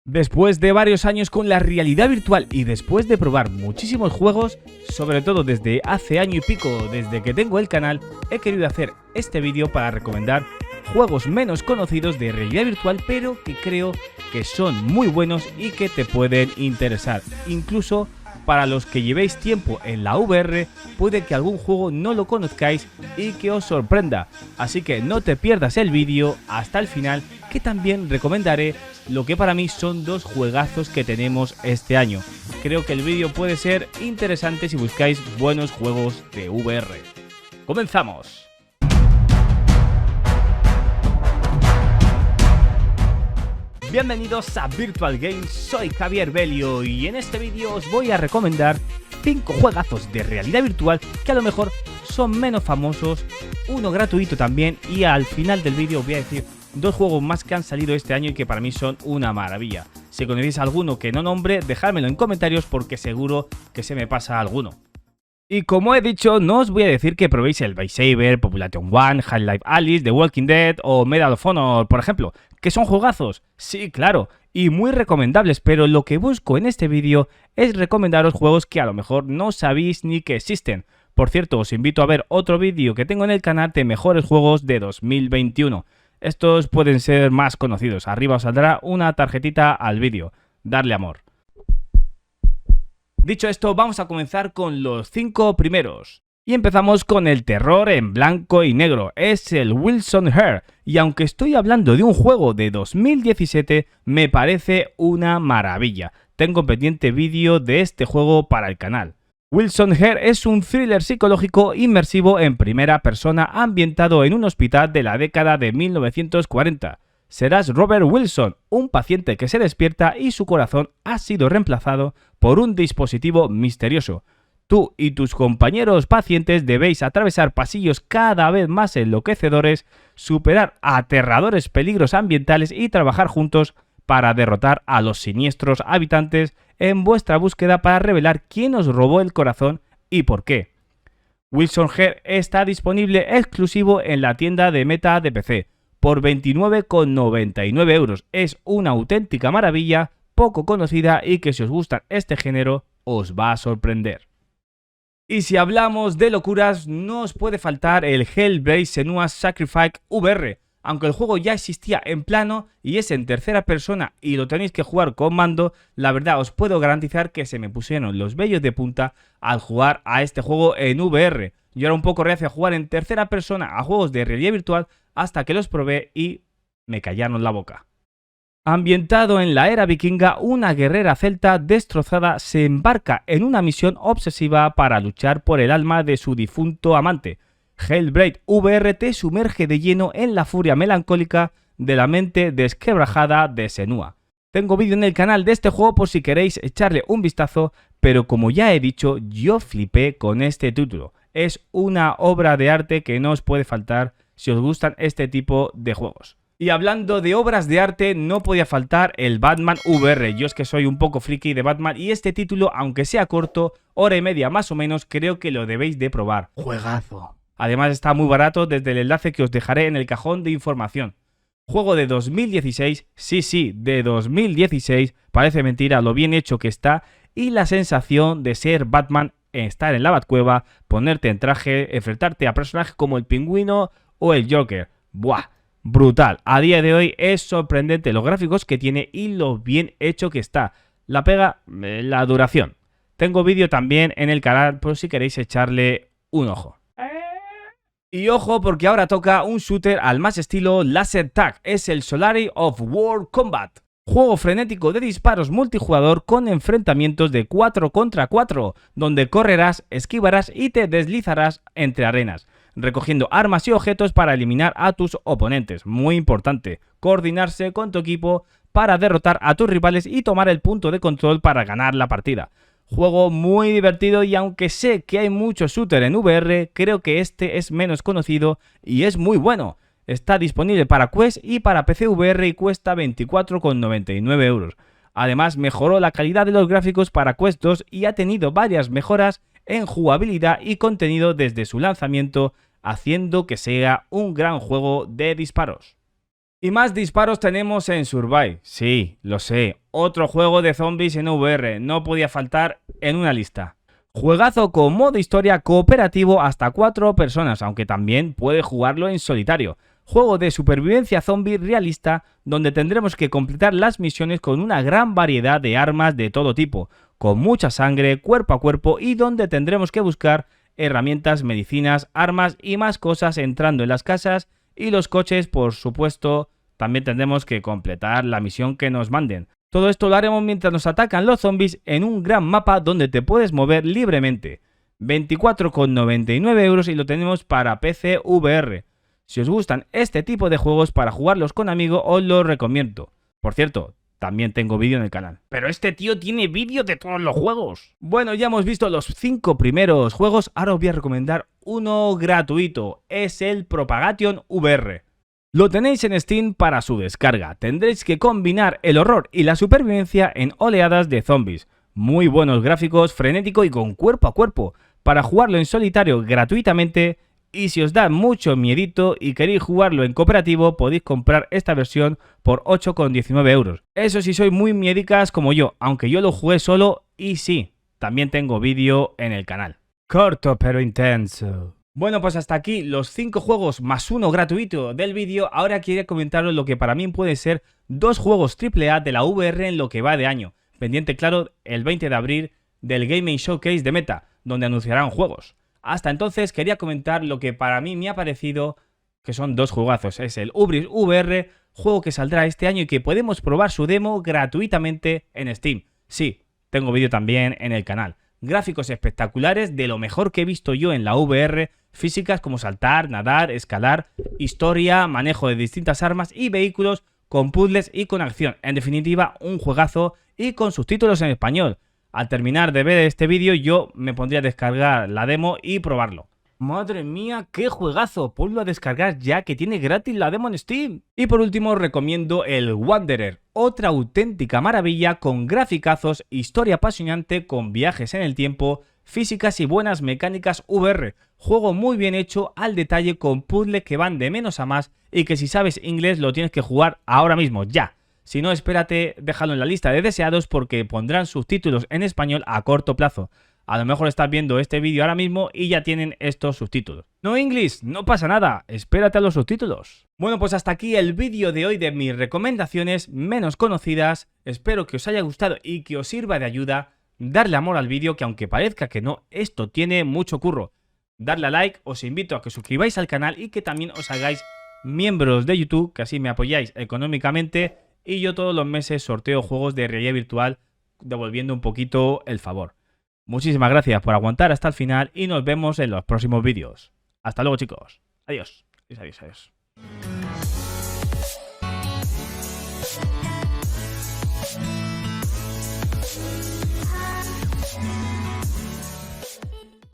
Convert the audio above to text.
Después de varios años con la realidad virtual y después de probar muchísimos juegos, sobre todo desde hace año y pico, desde que tengo el canal, he querido hacer este vídeo para recomendar juegos menos conocidos de realidad virtual, pero que creo que son muy buenos y que te pueden interesar. Incluso para los que llevéis tiempo en la VR, puede que algún juego no lo conozcáis y que os sorprenda. Así que no te pierdas el vídeo hasta el final, que también recomendaré lo que para mí son dos juegazos que tenemos este año. Creo que el vídeo puede ser interesante si buscáis buenos juegos de VR. ¡Comenzamos! Bienvenidos a Virtual Games, soy Javier Belio y en este vídeo os voy a recomendar 5 juegazos de realidad virtual que a lo mejor son menos famosos, uno gratuito también, y al final del vídeo os voy a decir dos juegos más que han salido este año y que para mí son una maravilla. Si conocéis alguno que no nombre, dejádmelo en comentarios porque seguro que se me pasa alguno. Y como he dicho, no os voy a decir que probéis el Beat Saber, Population One, Half-Life Alyx, The Walking Dead o Medal of Honor, por ejemplo, que son juegazos, sí, claro, y muy recomendables, pero lo que busco en este vídeo es recomendaros juegos que a lo mejor no sabéis ni que existen. Por cierto, os invito a ver otro vídeo que tengo en el canal de mejores juegos de 2021. Estos pueden ser más conocidos, arriba os saldrá una tarjetita al vídeo, darle amor. Dicho esto, vamos a comenzar con los 5 primeros. Y empezamos con el terror en blanco y negro, es el Wilson Heart, y aunque estoy hablando de un juego de 2017, me parece una maravilla. Tengo pendiente vídeo de este juego para el canal. Wilson Heart es un thriller psicológico inmersivo en primera persona ambientado en un hospital de la década de 1940. Serás Robert Wilson, un paciente que se despierta y su corazón ha sido reemplazado por un dispositivo misterioso. Tú y tus compañeros pacientes debéis atravesar pasillos cada vez más enloquecedores, superar aterradores peligros ambientales y trabajar juntos para derrotar a los siniestros habitantes en vuestra búsqueda para revelar quién os robó el corazón y por qué. Wilson Heart está disponible exclusivo en la tienda de Meta de PC por 29,99 €. Es una auténtica maravilla, poco conocida y que si os gusta este género os va a sorprender. Y si hablamos de locuras, no os puede faltar el Hellblade: Senua's Sacrifice VR. Aunque el juego ya existía en plano y es en tercera persona y lo tenéis que jugar con mando, la verdad os puedo garantizar que se me pusieron los vellos de punta al jugar a este juego en VR. Yo era un poco reacio a jugar en tercera persona a juegos de realidad virtual hasta que los probé y me callaron la boca. Ambientado en la era vikinga, una guerrera celta destrozada se embarca en una misión obsesiva para luchar por el alma de su difunto amante. Hellblade VR te sumerge de lleno en la furia melancólica de la mente desquebrajada de Senua. Tengo vídeo en el canal de este juego por si queréis echarle un vistazo, pero como ya he dicho, yo flipé con este título. Es una obra de arte que no os puede faltar si os gustan este tipo de juegos. Y hablando de obras de arte, no podía faltar el Batman VR. Yo es que soy un poco friki de Batman y este título, aunque sea corto, hora y media más o menos, creo que lo debéis de probar. Juegazo. Además está muy barato desde el enlace que os dejaré en el cajón de información. Juego de 2016, sí, de 2016, parece mentira lo bien hecho que está y la sensación de ser Batman, estar en la Batcueva, ponerte en traje, enfrentarte a personajes como el Pingüino o el Joker. ¡Buah! Brutal. A día de hoy es sorprendente los gráficos que tiene y lo bien hecho que está. La pega, la duración. Tengo vídeo también en el canal por si queréis echarle un ojo. Y ojo porque ahora toca un shooter al más estilo Laser Tag, es el Solari of War Combat. Juego frenético de disparos multijugador con enfrentamientos de 4 contra 4, donde correrás, esquivarás y te deslizarás entre arenas, recogiendo armas y objetos para eliminar a tus oponentes. Muy importante, coordinarse con tu equipo para derrotar a tus rivales y tomar el punto de control para ganar la partida. Juego muy divertido y aunque sé que hay muchos shooters en VR, creo que este es menos conocido y es muy bueno. Está disponible para Quest y para PC VR y cuesta 24,99 €. Además mejoró la calidad de los gráficos para Quest 2 y ha tenido varias mejoras en jugabilidad y contenido desde su lanzamiento, haciendo que sea un gran juego de disparos. Y más disparos tenemos en Survive. Sí, lo sé, otro juego de zombies en VR, no podía faltar en una lista. Juegazo con modo historia cooperativo hasta 4 personas, aunque también puede jugarlo en solitario. Juego de supervivencia zombie realista donde tendremos que completar las misiones con una gran variedad de armas de todo tipo, con mucha sangre, cuerpo a cuerpo y donde tendremos que buscar herramientas, medicinas, armas y más cosas entrando en las casas y los coches, por supuesto. También tendremos que completar la misión que nos manden. Todo esto lo haremos mientras nos atacan los zombies en un gran mapa donde te puedes mover libremente. 24,99 € y lo tenemos para PC VR. Si os gustan este tipo de juegos para jugarlos con amigos, os los recomiendo. Por cierto, también tengo vídeo en el canal. Pero este tío tiene vídeo de todos los juegos. Bueno, ya hemos visto los 5 primeros juegos, ahora os voy a recomendar uno gratuito. Es el Propagation VR. Lo tenéis en Steam para su descarga. Tendréis que combinar el horror y la supervivencia en oleadas de zombies. Muy buenos gráficos, frenético y con cuerpo a cuerpo. Para jugarlo en solitario gratuitamente. Y si os da mucho miedito y queréis jugarlo en cooperativo, podéis comprar esta versión por 8,19 €. Eso si sois muy miedicas como yo, aunque yo lo jugué solo y sí, también tengo vídeo en el canal. Corto pero intenso. Bueno, pues hasta aquí los 5 juegos más uno gratuito del vídeo. Ahora quería comentaros lo que para mí puede ser 2 juegos AAA de la VR en lo que va de año. Pendiente, claro, el 20 de abril del Gaming Showcase de Meta, donde anunciarán juegos. Hasta entonces quería comentar lo que para mí me ha parecido que son 2 jugazos. Es el Hubris VR, juego que saldrá este año y que podemos probar su demo gratuitamente en Steam. Sí, tengo vídeo también en el canal. Gráficos espectaculares de lo mejor que he visto yo en la VR, físicas como saltar, nadar, escalar, historia, manejo de distintas armas y vehículos con puzzles y con acción. En definitiva, un juegazo y con subtítulos en español. Al terminar de ver este vídeo yo me pondría a descargar la demo y probarlo. ¡Madre mía, qué juegazo! Ponlo a descargar ya que tiene gratis la demo en Steam. Y por último os recomiendo el Wanderer, otra auténtica maravilla con graficazos, historia apasionante con viajes en el tiempo, físicas y buenas mecánicas VR. Juego muy bien hecho al detalle con puzzles que van de menos a más y que si sabes inglés lo tienes que jugar ahora mismo, ya. Si no, espérate, déjalo en la lista de deseados porque pondrán subtítulos en español a corto plazo. A lo mejor estás viendo este vídeo ahora mismo y ya tienen estos subtítulos. No inglés, no pasa nada, espérate a los subtítulos. Bueno, pues hasta aquí el vídeo de hoy de mis recomendaciones menos conocidas. Espero que os haya gustado y que os sirva de ayuda. Darle amor al vídeo, que aunque parezca que no, esto tiene mucho curro. Darle a like, os invito a que os suscribáis al canal y que también os hagáis miembros de YouTube, que así me apoyáis económicamente. Y yo todos los meses sorteo juegos de realidad virtual devolviendo un poquito el favor. Muchísimas gracias por aguantar hasta el final y nos vemos en los próximos vídeos. Hasta luego, chicos. Adiós. Adiós, adiós.